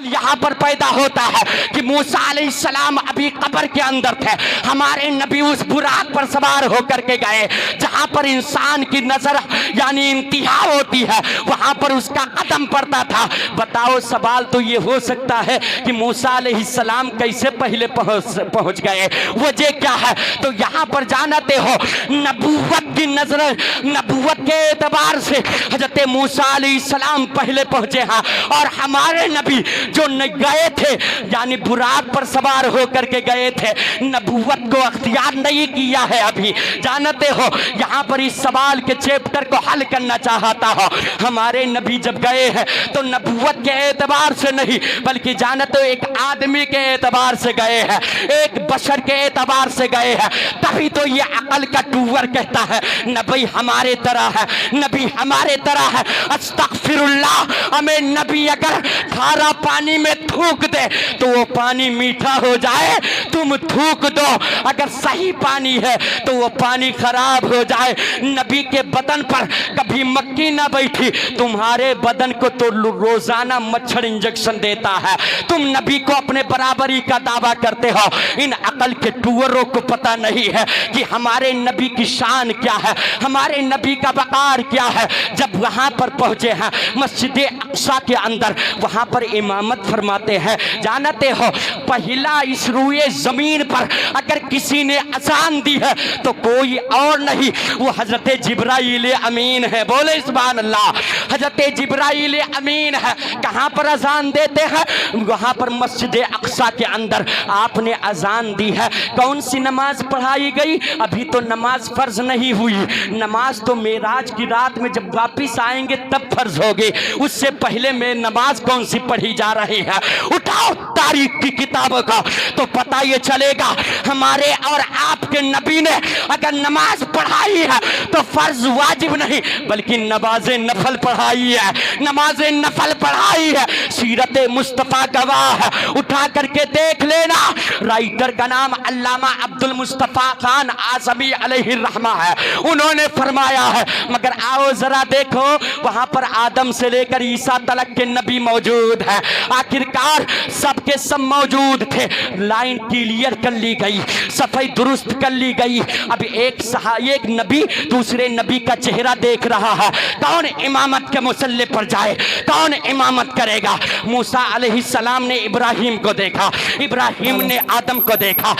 یہاں پر پیدا ہوتا ہے کہ موسیٰ علیہ السلام ابھی قبر کے اندر تھے، ہمارے نبی اس براق پر سوار ہو کر کے گئے جہاں پر انسان کی نظر یعنی انتہا ہوتی ہے، وہاں پر اس کا قدم پڑتا تھا۔ بتاؤ سوال تو یہ ہو سکتا ہے کہ موسیٰ علیہ السلام کیسے پہلے پہنچ گئے، وجہ کیا ہے؟ تو یہاں پر جانتے ہو نبوت کی نظر، نبوت کے اعتبار سے حضرت موسیٰ علیہ السلام پہلے پہنچے ہیں، اور ہمارے نبی جو گئے تھے یعنی براق پر سوار ہو کر کے گئے تھے، نبوت کو اختیار نہیں کیا ہے ابھی۔ جانتے ہو یہاں پر اس سوال کے چیپٹر کو حل کرنا چاہتا ہو، ہمارے نبی جب گئے ہیں تو نبوت کے اعتبار سے نہیں بلکہ جانتے ہو ایک آدمی کے اعتبار سے گئے ہیں، ایک بشر کے اعتبار سے گئے ہیں، تبھی تو یہ عقل کا ٹور کہتا ہے نبی ہمارے طرح ہے، نبی ہمارے طرح ہے۔ استغفر اللہ، ہمیں نبی اگر کھارا پانی میں تھوک دے تو وہ پانی میٹھا ہو جائے، تم تھوک دو اگر صحیح پانی ہے تو وہ پانی خراب ہو جائے۔ نبی کے بدن پر کبھی مکھی نہ بیٹھی، تمہارے بدن کو تو روزانہ مچھر انجیکشن دیتا ہے، تم نبی کو اپنے برابری کا دعویٰ کرتے ہو۔ ان عقل کے ٹوروں کو پتہ نہیں ہے کہ ہمارے نبی کی شان کیا ہے، ہمارے نبی کا وقار کیا ہے۔ جب وہاں پر پہنچے ہیں مسجد اقصی کے اندر، وہاں پر امامت فرماتے ہیں۔ جانتے ہو پہلا اس روئے زمین پر اگر کسی نے اذان دی ہے تو کوئی اور نہیں، وہ حضرت جبرائیل امین ہے۔ بولے سبحان اللہ، حضرت جبرائیل امین ہے۔ کہاں پر اذان دیتے ہیں؟ وہاں پر مسجد اقصی کے اندر آپ نے اذان دی ہے۔ کون سی نماز پڑھائی گئی؟ ابھی تو نماز فرض نہیں ہوئی، نماز تو معراج کی رات میں جب واپس آئیں گے تب فرض ہوگی، اس سے پہلے میں نماز کون سی پڑھی جا رہی ہے؟ اٹھاؤ تاریخ کی کتابوں کا تو پتہ یہ چلے گا ہمارے اور آپ کے نبی نے اگر نماز پڑھائی ہے تو فرض واجب نہیں بلکہ نماز نفل پڑھائی ہے، نماز نفل پڑھائی ہے۔ سیرت مصطفیٰ گواہ ہے، اٹھا کر کے دیکھ لینا۔ رائٹر کا نام علامہ عبد المصطفیٰ خان اعظمی علیہ الرحمہ ہے، انہوں نے فرمایا ہے مگر آؤ ذرا دیکھو وہاں پر آدم سے لے کر عیسیٰ تلک کے نبی موجود ہے، آخرکار سب کے سب موجود تھے، لائن کلیئر کر لی گئی، صفحہ درست کر لی گئی۔ اب ایک نبی دوسرے نبی کا چہرہ دیکھ رہا ہے، کون امامت کے مصلی پر جائے، کون امامت کرے گا؟ موسیٰ علیہ السلام نے ابراہیم کو دیکھا، ابراہیم نے آدم کو دیکھا،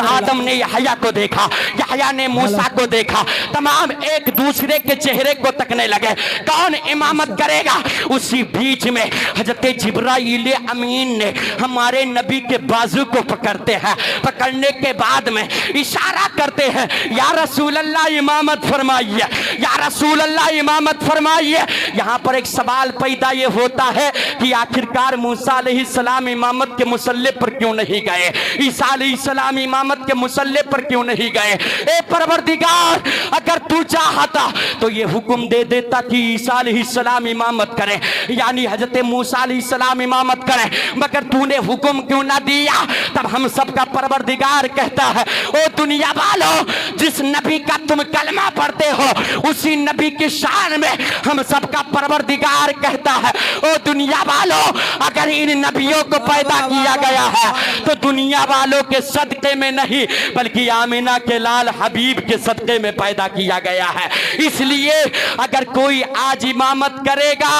آدم نے یحییٰ کو دیکھا، یحییٰ نے موسیٰ کو دیکھا، تمام ایک دوسرے کے چہرے کو تکنے لگے، کون امامت کرے گا؟ اسی بیچ میں حضرت جبرائیل امین نے ہمارے نبی کے بازو کو پکڑتے ہیں، پکڑنے کے بعد میں اشارہ کرتے ہیں یا رسول اللہ امامت فرمائیے، یا رسول اللہ امامت فرمائیے۔ یہاں پر ایک سوال پیدا یہ ہوتا ہے کہ آخرکار موسیٰ علیہ السلام امامت کے مصلی پر کیوں نہیں گئے، عیسیٰ علیہ السلام امامت کے مصلی پر کیوں نہیں گئے؟ اے پروردگار اگر تو چاہتا تو یہ حکم دے دیتا کہ عیسیٰ علیہ السلام امامت کریں، یعنی حضرت موسیٰ علیہ السلام امامت کریں، مگر تو نے حکم کیوں نہ دیا؟ تب ہم سب کا پروردگار کہتا ہے او دنیا والو، جس نبی کا تم کلمہ پڑھتے ہو اسی نبی کی شان میں ہم سب کا پروردگار کہتا ہے او دنیا والو، اگر ان نبیوں کو پیدا کیا گیا ہے تو دنیا والوں کے صدقے میں نہیں بلکہ آمنہ کے لال حبیب کے صدقے میں پیدا کیا گیا ہے۔ اس لیے اگر کوئی آج امامت کرے گا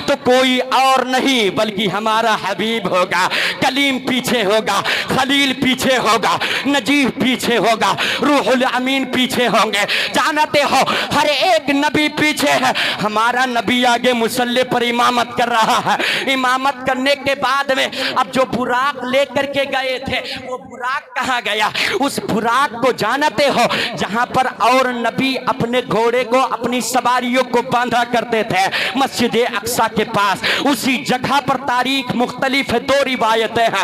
تو کوئی اور نہیں بلکہ ہمارا حبیب ہوگا، کلیم پیچھے ہوگا، خلیل پیچھے ہوگا، نجیب پیچھے ہوگا، روح الامین پیچھے ہوں گے۔ جانتے ہو ہر ایک نبی پیچھے ہے، ہمارا نبی آگے مصلی پر امامت کر رہا ہے۔ امامت کرنے کے بعد میں اب جو براق لے کر کے گئے تھے وہ براق کہاں گیا؟ اس براق کو جانتے ہو جہاں پر اور نبی اپنے گھوڑے کو اپنی سواریوں کو باندھا کرتے تھے مسجد اقصی کے پاس، اسی جگہ پر تاریخ مختلف ہے، دو روایتیں ہیں۔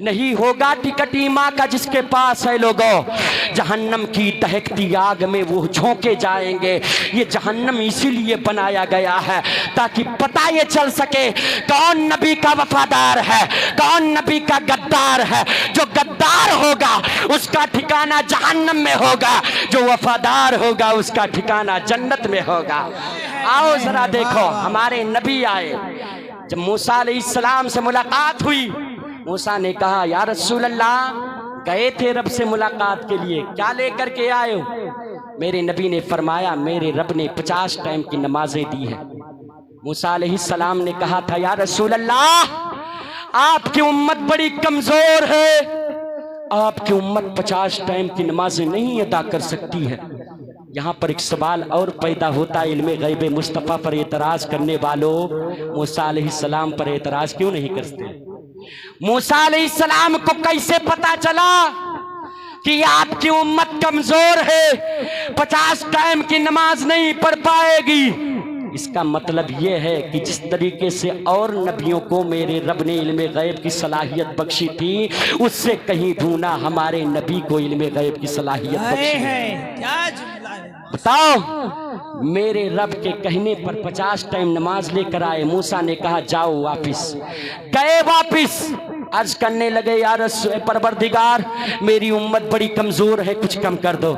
نہیں ہوگا ٹکٹ ایمان کا جس کے پاس ہے لوگوں، جہنم کی دہکتی آگ میں وہ جھونکے جائیں گے۔ یہ جہنم اسی لیے بنایا گیا ہے تاکہ پتہ یہ چل سکے کون نبی کا وفادار ہے، کون نبی کا غدار ہے۔ جو غدار ہوگا اس کا ٹھکانہ جہنم میں ہوگا، جو وفادار ہوگا اس کا ٹھکانہ جنت میں ہوگا۔ آؤ ذرا دیکھو، ہمارے نبی آئے، جب موسیٰ علیہ السلام سے ملاقات ہوئی، موسیٰ نے کہا یا رسول اللہ گئے تھے رب سے ملاقات کے لیے، کیا لے کر کے آئے ہو؟ میرے نبی نے فرمایا میرے رب نے 50 ٹائم کی نمازیں دی ہیں۔ موسیٰ علیہ السلام نے کہا تھا یا رسول اللہ آپ کی امت بڑی کمزور ہے، آپ کی امت 50 ٹائم کی نمازیں نہیں ادا کر سکتی ہے۔ یہاں پر ایک سوال اور پیدا ہوتا ہے، علم غیب مصطفیٰ پر اعتراض کرنے والوں موسیٰ علیہ السلام پر اعتراض کیوں نہیں کرتے؟ موسیٰ علیہ السلام کو کیسے پتا چلا کہ آپ کی امت کمزور ہے، 50 ٹائم کی نماز نہیں پڑھ پائے گی؟ اس کا مطلب یہ ہے کہ جس طریقے سے اور نبیوں کو میرے رب نے علم غیب کی صلاحیت بخشی تھی، اس سے کہیں دھونا ہمارے نبی کو علم غیب کی صلاحیت بخشی ہے۔ بتاؤ، میرے رب کے کہنے پر 50 ٹائم نماز لے کر آئے، موسیٰ نے کہا جاؤ واپس، گئے واپس، عرض کرنے لگے یا رسول پروردگار میری امت بڑی کمزور ہے، کچھ کم کر دو۔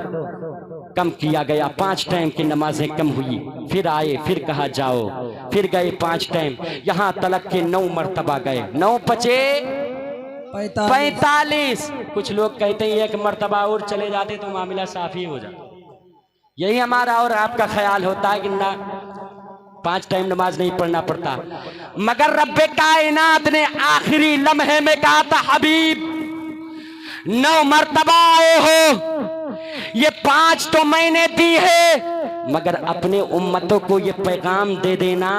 کم کیا گیا، 5 ٹائم کی نمازیں کم ہوئی، پھر آئے، پھر کہا جاؤ، پھر گئے 5 ٹائم، یہاں تلک کے 9 مرتبہ گئے، 9 پچے 45۔ کچھ لوگ کہتے ہیں ایک مرتبہ اور چلے جاتے تو معاملہ صاف ہی ہو جاتا۔ یہی ہمارا اور آپ کا خیال ہوتا ہے کہ نہ 5 ٹائم نماز نہیں پڑھنا پڑتا، مگر رب کائنات نے آخری لمحے میں کہا تھا حبیب 9 مرتبہ آئے ہو، یہ 5 تو میں نے دی ہے، مگر اپنے امتوں کو یہ پیغام دے دینا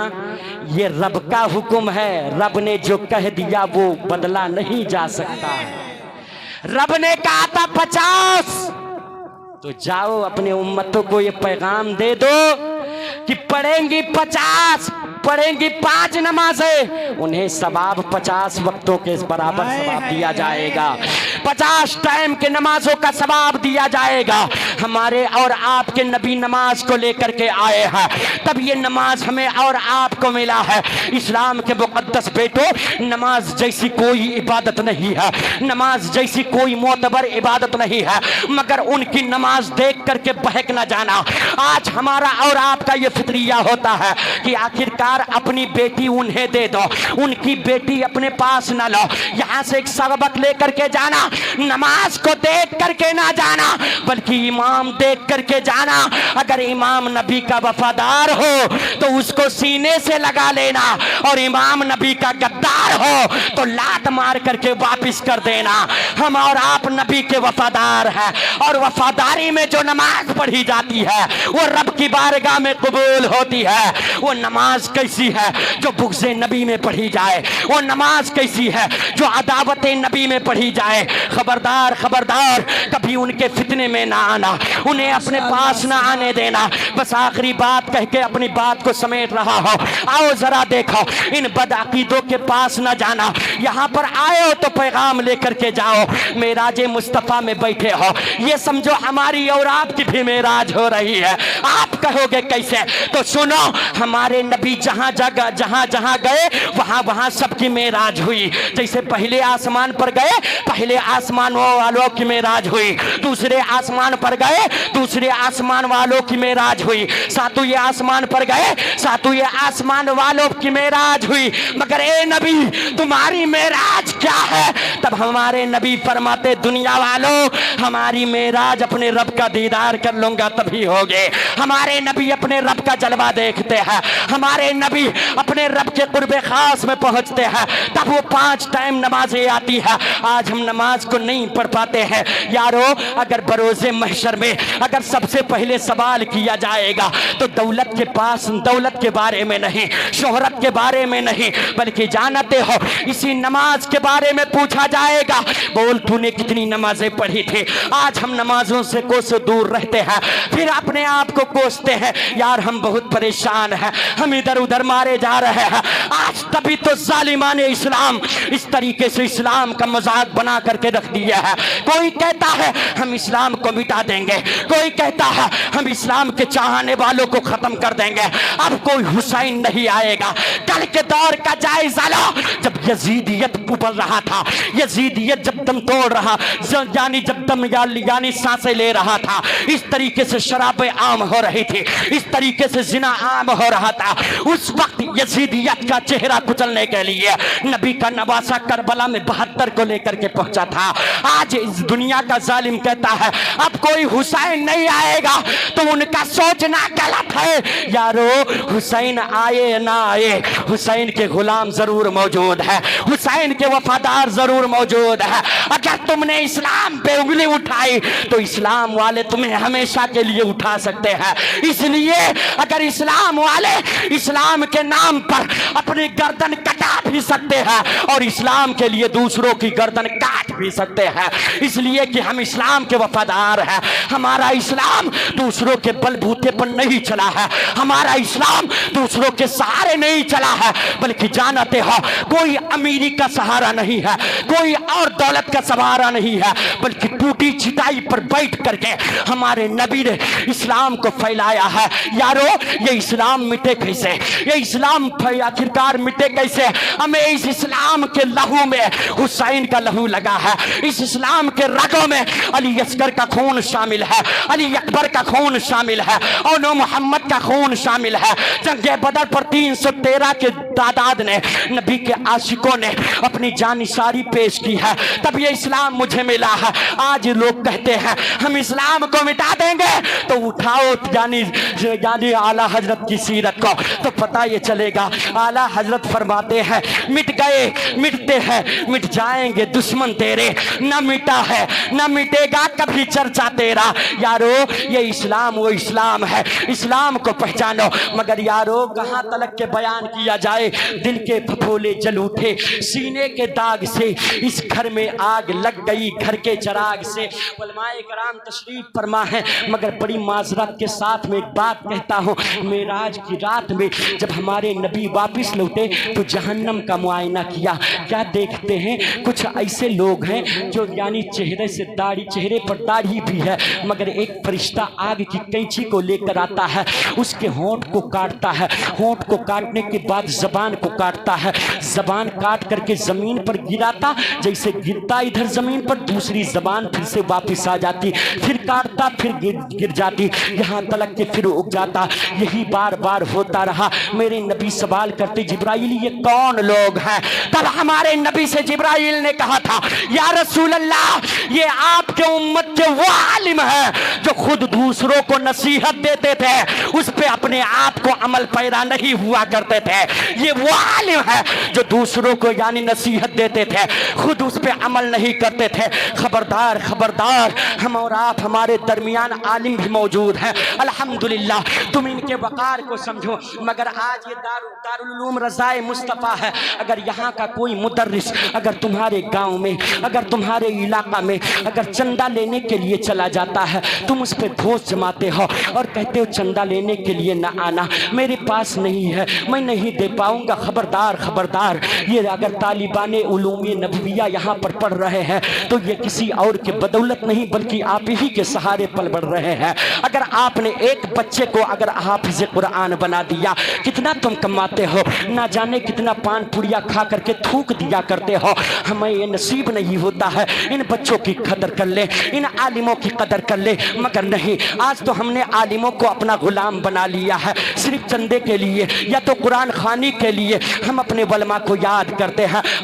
یہ رب کا حکم ہے، رب نے جو کہہ دیا وہ بدلا نہیں جا سکتا۔ رب نے کہا تھا 50، تو جاؤ اپنے امتوں کو یہ پیغام دے دو کہ پڑھیں گی 50، پڑھیں گی 5 نمازیں، انہیں ثواب 50 وقتوں کے برابر ثواب دیا جائے گا، 50 ٹائم کے نمازوں کا ثواب دیا جائے گا۔ ہمارے اور آپ کے نبی نماز کو لے کر کے آئے ہیں، تب یہ نماز ہمیں اور آپ کو ملا ہے۔ اسلام کے مقدس بیٹو، نماز جیسی کوئی عبادت نہیں ہے، نماز جیسی کوئی معتبر عبادت نہیں ہے، مگر ان کی نماز دیکھ کر کے بہک نہ جانا۔ آج ہمارا اور آپ کا یہ فطریہ ہوتا ہے کہ آخرکار اپنی بیٹی انہیں دے دو، ان کی بیٹی اپنے پاس نہ لو، یہاں سے ایک سبق لے کر کے جانا، نماز کو دیکھ کر کے نہ جانا بلکہ امام دیکھ کر کے جانا۔ اگر امام نبی کا وفادار ہو تو اس کو سینے سے لگا لینا، اور امام نبی کا غدار ہو تو لات مار کر کے واپس کر دینا۔ ہم اور آپ نبی کے وفادار ہیں، اور وفاداری میں جو نماز پڑھی جاتی ہے وہ رب کی بارگاہ میں قبول ہوتی ہے۔ وہ نماز کیسی ہے جو بغض نبی میں پڑھی جائے، وہ نماز کیسی ہے جو عداوت نبی میں پڑھی جائے۔ خبردار خبردار، کبھی ان کے فتنے میں نہ آنا، انہیں اپنے پاس نہ آنے دینا۔ بس آخری بات کہہ کے اپنی بات کو سمیٹ رہا ہو، آؤ ذرا دیکھو، ان بدعقیدوں کے پاس نہ جانا، یہاں پر آئے ہو تو پیغام لے کر کے جاؤ۔ معراج مصطفیٰ میں بیٹھے ہو، یہ سمجھو ہماری اور آپ کی بھی معراج ہو رہی ہے۔ آپ کہو گے کیسے؟ تو سنو، ہمارے نبی جہاں جہاں گئے وہاں سب کی معراج ہوئی۔ جیسے پہلے آسمان پر گئے، پہلے آسمان والوں کی معراج ہوئی، دوسرے آسمان پر گئے، دوسرے آسمان والوں کی معراج ہوئی، ساتویں آسمان پر گئے، ساتویں آسمان والوں کی معراج ہوئی۔ مگر اے نبی تمہاری معراج کیا ہے؟ تب ہمارے نبی فرماتے دنیا والوں ہماری معراج اپنے رب کا دیدار کر لوں گا تبھی ہوگے۔ ہمارے نبی اپنے رب کا جلوہ دیکھتے ہیں، ہمارے نبی اپنے رب کے قرب خاص میں پہنچتے ہیں، تب وہ 5 ٹائم نمازیں آتی ہے۔ آج ہم نماز کو نہیں پڑھ پاتے ہیں۔ یارو اگر بروز محشر محشر میں اگر سب سے پہلے سوال کیا جائے گا تو دولت کے بارے میں نہیں، شہرت کے بارے میں نہیں، بلکہ جانتے ہو اسی نماز کے بارے میں پوچھا جائے گا، بول تو نے کتنی نمازیں پڑھی تھی؟ آج ہم نمازوں سے کوسوں دور رہتے ہیں، پھر اپنے آپ کو کوستے ہیں یار ہم بہت پریشان ہیں، ہم ادھر ادھر مارے جا رہے ہیں۔ آج تبھی تو ظالمان اسلام اس طریقے سے اسلام کا مذاق بنا کر کے رکھ دیا ہے۔ کوئی کہتا ہے ہم اسلام کو مٹا دیں گے، کوئی کہتا ہے ہم اسلام کے چاہنے والوں کو ختم کر دیں گے، اب کوئی حسین نہیں آئے گا۔ کل کے دور کا جائزہ لو، جب یزیدیت ابل رہا تھا، یزیدیت جب دم توڑ رہا، یعنی جب دم یعنی سانسیں لے رہا تھا، اس طریقے سے شرابیں عام ہو رہی تھی، اس طریقے سے زنا عام ہو رہا تھا، اس وقت یزیدیت کا چہرہ کچلنے کے لیے نبی کا نواسہ کربلا میں 72 کو لے کر کے پہنچا تھا۔ آج اس دنیا کا ظالم کہتا ہے اب کوئی حسین نہیں آئے گا، تو ان کا سوچنا غلط ہے۔ یارو حسین آئے نہ آئے، حسین کے غلام ضرور موجود ہے، حسین کے وفادار ضرور موجود ہے۔ اگر تم نے اسلام پہ انگلی اٹھائی تو اسلام والے تمہیں ہمیشہ کے لیے اٹھا سکتے ہیں۔ اس لیے اگر اسلام والے اسلام کے نام پر اپنی گردن کٹا بھی سکتے ہیں اور اسلام کے لیے دوسروں کی گردن کاٹ بھی سکتے ہیں، اس لیے کہ ہم اسلام کے وفادار ہیں۔ ہمارا اسلام دوسروں کے بل بوتے پر نہیں چلا ہے، ہمارا اسلام دوسروں کے سہارے نہیں چلا ہے، بلکہ جانتے ہو کوئی امیری کا سہارا نہیں ہے، کوئی اور دولت کا سہارا نہیں ہے، بلکہ ٹوٹی چٹائی پر بیٹھ کر کے ہمارے نبی نے اسلام کو پھیلایا ہے۔ یارو یہ اسلام مٹے کیسے؟ یہ اسلام آخرکار مٹے کیسے؟ ہمیں اس اسلام کے لہو میں حسین کا لہو لگا ہے، اس اسلام کے رگوں میں علی اصغر کا خون شامل ہے، علی اکبر کا خون شامل ہے، اور محمد کا خون شامل ہے۔ جنگ بدر پر 313 کے تعداد نے نبی کے عاشقوں نے اپنی جان نثاری پیش کی ہے، تب یہ اسلام مجھے ملا ہے۔ آج لوگ کہتے ہیں ہم اسلام کو مٹا دیں گے، تو اٹھاؤ یعنی اعلیٰ حضرت کی سیرت کو تو پتہ یہ چلے گا۔ اعلیٰ حضرت فرماتے ہیں مٹ گئے مٹتے ہیں مٹ جائیں گے دشمن تیرے، نہ مٹا ہے نہ مٹے گا کبھی چرچا تیرا۔ یارو یہ اسلام وہ اسلام ہے، اسلام کو پہچانو۔ مگر یارو کہاں تلک کے بیان کیا جائے، دل کے پھپھولے جل اٹھے سینے کے داغ سے، اس گھر میں آگ لگ گئی گھر کے چراغ سے۔ علماء کرام تشریف فرما ہے، مگر بڑی معذرت کے ساتھ میں ایک بات کہتا ہوں، معراج کی رات میں جب ہمارے نبی واپس لوٹے تو جہنم کا معائنہ کیا، کیا دیکھتے ہیں کچھ ایسے لوگ ہیں جو یعنی چہرے پر داڑھی بھی ہے، مگر ایک فرشتہ آگ کی کینچی کو لے کر آتا ہے، اس کے ہونٹ کو کاٹتا ہے، ہونٹ کو کاٹنے کے بعد زبان کو کاٹتا ہے، زبان کاٹ کر کے زمین پر گراتا، جیسے گرتا ادھر زمین پر دوسری زبان پھر سے واپس آ جاتی، پھر کاٹتا پھر گر جاتی، یہاں تلک کے پھر اگ جاتا۔ یہی بار بار ہوتا رہا۔ میرے نبی سوال کرتے جبرائیل یہ کون لوگ ہیں؟ تب ہمارے نبی سے جبرائیل نے کہا تھا یا رسول اللہ یہ آپ کے امت کے وہ عالم ہیں جو خود دوسروں کو نصیحت دیتے تھے، اس پہ اپنے آپ کو عمل پیرا نہیں ہوا کرتے تھے۔ یہ وہ عالم ہے جو دوسروں کو یعنی نصیحت دیتے تھے، خود اس پہ عمل نہیں کرتے تھے۔ خبردار خبردار، ہم اور آپ ہمارے درمیان عالم بھی موجود ہیں الحمدللہ، تم ان کے وقار کو سمجھو۔ مگر آج یہ دارالعلوم رضائے مصطفیٰ ہے، اگر یہاں کا کوئی مدرس اگر تمہارے گاؤں میں اگر تمہارے علاقہ میں اگر چندہ لینے کے لیے چلا جاتا ہے، تم اس پہ دھوس جماتے ہو اور کہتے ہو چندہ لینے کے لیے نہ آنا، میرے پاس نہیں ہے، میں نہیں دے پاؤں گا، خبردار خبردار، یہ اگر طالبان علوم نبویہ یہاں پر پڑھ رہے ہیں تو یہ کسی اور کے بدولت نہیں بلکہ آپ ہی کے سہارے پل بڑھ رہے ہیں۔ اگر آپ نے ایک بچے کو اگر حافظ قرآن بنا دیا، کتنا تم کماتے ہو، نہ جانے کتنا پان پڑیا کھا کر کے تھوک دیا کرتے ہو۔ ہمیں یہ نصیب نہیں ہوتا ہے ان بچوں کی قدر کر لے، ان عالموں کی قدر کر لے، مگر نہیں، آج تو ہم نے عالموں کو اپنا غلام بنا لیا ہے، صرف چندے کے لیے یا تو قرآن خوانی کے لیے ہم اپنے علماء کو یاد کرتے ہیں،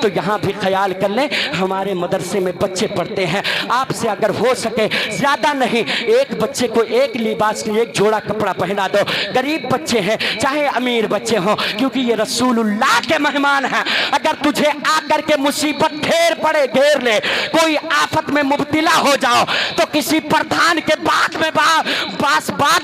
تو یہاں بھی خیال کر لیں، ہمارے مدرسے میں بچے پڑھتے ہیں، آپ سے اگر ہو سکے زیادہ نہیں، ایک بچے کو ایک لباس کی ایک جوڑا کپڑا پہنا دو، غریب بچے ہیں چاہے امیر بچے ہوں، کیونکہ یہ رسول اللہ کے مہمان ہیں۔ اگر تجھے آ کر کے مصیبت گھیر پڑے، گھیر لے، کوئی آفت میں مبتلا ہو جاؤ تو کسی پردھان کے بعد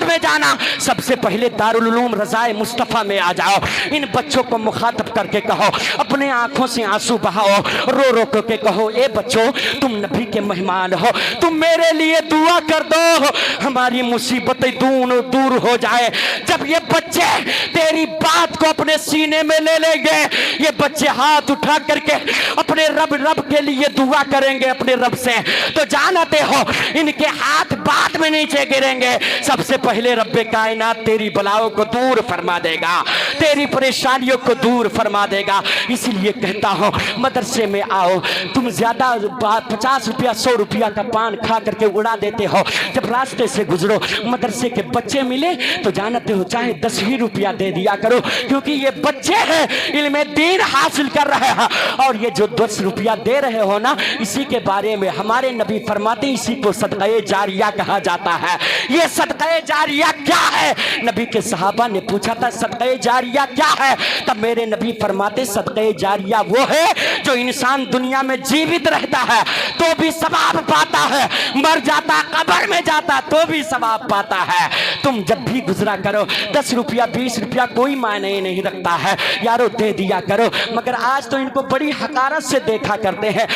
میں جانا، سب سے پہلے دارالعلوم رضائے مصطفیٰ میں آ جاؤ۔ ان بچوں کو مخاطب کر کے کہو، اپنے آنکھوں سے آنسو بہاؤ، رو رو کر کے کہو، اے بچوں تم نبی کے مہمان ہو، تم میرے لیے دعا کر دو، ہماری مصیبتیں دور ہو جائے۔ جب یہ بچے تیری بات کو اپنے سینے میں لے لیں گے، یہ بچے ہاتھ اٹھا کر کے اپنے رب کے لیے دعا کریں گے اپنے رب سے، تو جانتے ہو ان کے ہاتھ بات میں نیچے گریں گے، سب سے پہلے رب کائنات تیری بلاؤں کو دور فرما دے گا، تیری پریشانیوں کو دور فرما دے گا۔ اسی لیے کہتا ہوں مدرسے میں آؤ، تم زیادہ 50 روپیہ 100 روپیہ کا پان کھا کر کے اڑا دیتے ہو، جب راستے سے گزرو مدرسے کے بچے ملے تو جانتے ہو چاہے 10 ہی روپیہ دے دیا کرو، کیونکہ یہ بچے ہیں علم دین حاصل کر رہے ہیں، اور یہ جو 10 روپیہ دے رہے ہو نا، اسی کے بارے میں ہمارے نبی فرماتے ہیں اسی کو صدقہ جاریہ کہا جاتا ہے۔ یہ صدقہ جاریہ کیا ہے؟ نبی کے صحابہ نے پوچھا تھا صدقہ جاریہ کیا ہے، تب میرے نبی فرماتے صدقہ جاریہ وہ ہے جو انسان دنیا میں جیوت رہتا ہے تو بھی ثواب پاتا ہے، مر جاتا قبر میں جاتا تو بھی ثواب پاتا ہے۔ تم جب بھی گزرا کرو 10 روپیہ 20 روپیہ کوئی معنی نہیں رکھتا ہے یارو، دے دیا کرو، مگر آج تو ان کو بڑی حقارت سے دیکھا کرتے ہیں۔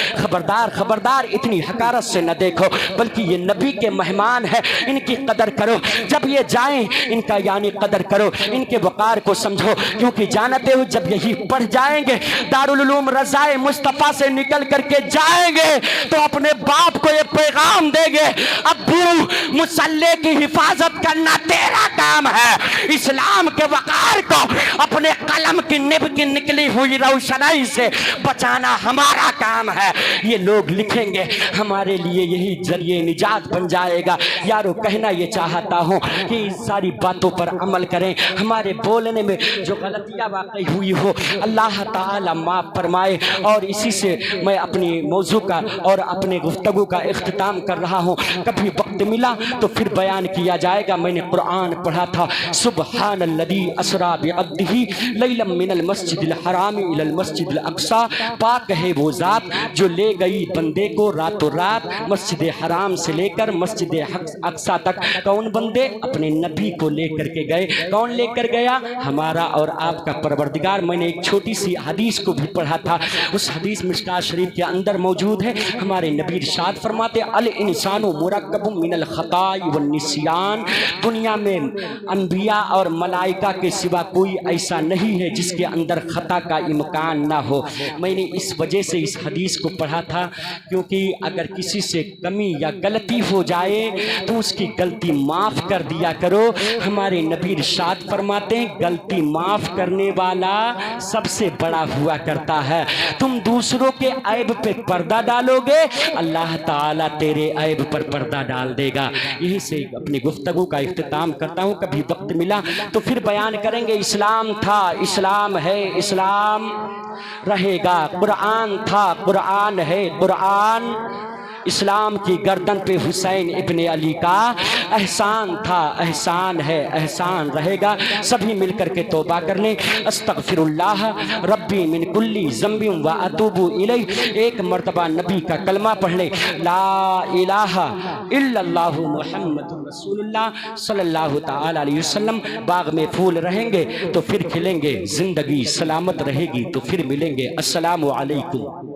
خبردار اتنی حقارت سے نہ دیکھو، بلکہ یہ نبی کے مہمان ہے، ان کی قدر کرو، جب یہ جائیں ان کا یعنی قدر کرو، ان کے وقار کو سمجھو، کیونکہ جانتے ہو جب یہی پڑھ جائیں گے دارالعلوم رضائے مصطفیٰ سے نکل کر کے جائیں گے تو اپنے باپ کو یہ پیغام دیں گے، ابو مصلی کی حفاظت کرنا تیرا کام ہے، اسلام کے وقار کو اپنے قلم کی نب کی نکلی ہوئی روشنائی سے بچانا ہمارا کام ہے۔ یہ لوگ لکھیں گے، ہمارے لیے یہی ذریعہ نجات بن جائے گا۔ یارو کہنا یہ چاہتا ہوں کہ اس ساری باتوں پر عمل کریں، ہمارے بولنے میں جو غلطیاں واقع ہوئی ہو اللہ تعالی معاف فرمائے، اور اسی سے میں اپنی موضوع کا اور اپنے گفتگو کا اختتام کر رہا ہوں۔ کبھی وقت ملا تو پھر بیان کیا جائے گا۔ میں نے قرآن پڑھا تھا، سبحان الذی اسری بعبدہ لیلا من المسجد الحرام الی المسجد الاقصی، پاک ہے وہ ذات جو لے گئی بندے کو راتوں رات مسجد حرام سے لے کر مسجد اقصی تک۔ کون بندے؟ اپنے نبی کو لے کر کے گئے۔ کون لے کر گیا؟ ہمارا اور آپ کا پروردگار۔ میں نے ایک چھوٹی سی حدیث کو بھی پڑھا تھا، اس حدیث مشکوٰۃ شریف کے اندر موجود ہے۔ ہمارے نبی ارشاد فرماتے الانسان مرکب من الخطاء والنسیان، دنیا میں انبیاء اور ملائکہ کے سوا کوئی ایسا نہیں ہے جس کے اندر خطا کا امکان نہ ہو۔ میں نے اس وجہ سے اس حدیث کو پڑھا تھا کیونکہ اگر کسی سے کمی یا غلطی ہو جائے تو اس کی غلطی معاف کر دیا کرو۔ ہمارے نبی ارشاد فرماتے ہیں غلطی معاف کرنے والا سب سے بڑا ہوا کرتا ہے۔ تم دوسروں کے عیب پہ پردہ ڈالو گے، اللہ تعالیٰ تیرے عیب پر پردہ ڈال دے گا۔ یہی سے اپنی گفتگو کا اختتام کرتا ہوں۔ کبھی وقت ملا تو پھر بیان کریں گے۔ اسلام تھا، اسلام ہے، اسلام رہے گا۔ قرآن تھا، قرآن ہے، قرآن اسلام کی گردن پہ حسین ابن علی کا احسان تھا، احسان ہے، احسان رہے گا۔ سبھی مل کر کے توبہ کر لیں۔ استغفر اللہ ربی من کلی ذنب و اتوب الیہ، ایک مرتبہ نبی کا کلمہ پڑھ لیں، لا الہ الا اللہ محمد رسول اللہ صلی اللہ تعالی علیہ وسلم۔ باغ میں پھول رہیں گے تو پھر کھلیں گے، زندگی سلامت رہے گی تو پھر ملیں گے۔ السلام علیکم۔